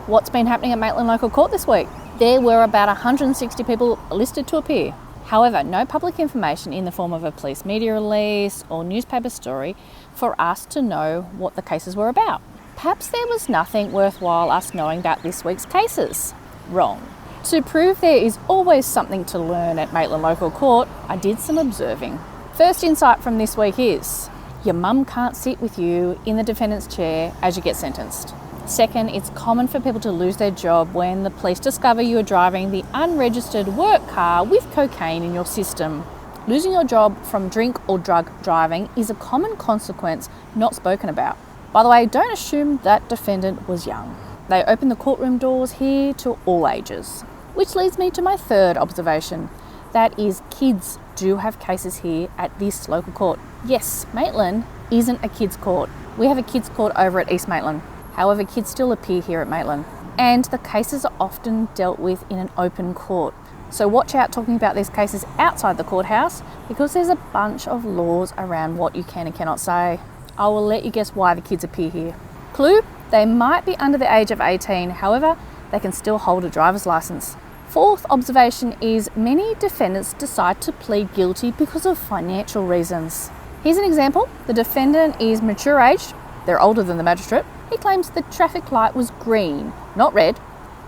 What's been happening at Maitland Local Court this week? There were about 160 people listed to appear. However, no public information in the form of a police media release or newspaper story for us to know what the cases were about. Perhaps there was nothing worthwhile us knowing about this week's cases. Wrong. To prove there is always something to learn at Maitland Local Court, I did some observing. First insight from this week is, your mum can't sit with you in the defendant's chair as you get sentenced. Second, it's common for people to lose their job when the police discover you are driving the unregistered work car with cocaine in your system. Losing your job from drink or drug driving is a common consequence not spoken about. By the way, don't assume that defendant was young. They open the courtroom doors here to all ages. Which leads me to my third observation. That is, kids do have cases here at this local court. Yes, Maitland isn't a kids' court. We have a kids' court over at East Maitland. However, kids still appear here at Maitland, and the cases are often dealt with in an open court. So watch out talking about these cases outside the courthouse, because there's a bunch of laws around what you can and cannot say. I will let you guess why the kids appear here. Clue, they might be under the age of 18, however, they can still hold a driver's license. Fourth observation is many defendants decide to plead guilty because of financial reasons. Here's an example. The defendant is mature aged, they're older than the magistrate. He claims the traffic light was green, not red,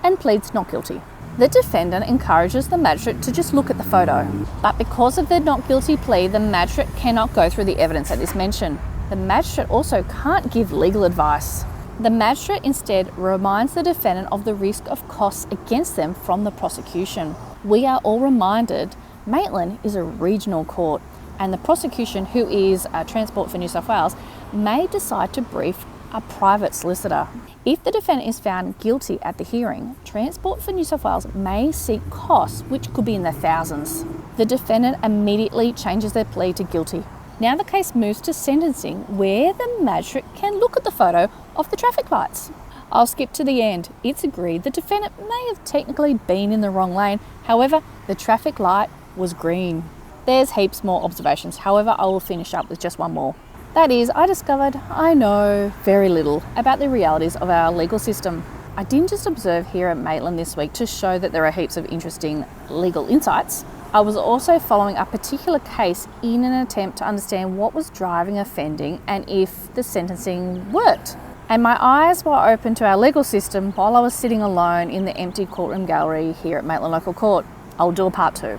and pleads not guilty. The defendant encourages the magistrate to just look at the photo. But because of their not guilty plea, the magistrate cannot go through the evidence at this mention. The magistrate also can't give legal advice. The magistrate instead reminds the defendant of the risk of costs against them from the prosecution. We are all reminded Maitland is a regional court, and the prosecution, who is Transport for New South Wales, may decide to brief a private solicitor. If the defendant is found guilty at the hearing, Transport for New South Wales may seek costs which could be in the thousands. The defendant immediately changes their plea to guilty. Now the case moves to sentencing, where the magistrate can look at the photo of the traffic lights. I'll skip to the end. It's agreed the defendant may have technically been in the wrong lane, however, the traffic light was green. There's heaps more observations, however, I will finish up with just one more. That is, I discovered I know very little about the realities of our legal system. I didn't just observe here at Maitland this week to show that there are heaps of interesting legal insights. I was also following a particular case in an attempt to understand what was driving offending and if the sentencing worked. And my eyes were open to our legal system while I was sitting alone in the empty courtroom gallery here at Maitland Local Court. I'll do a part 2.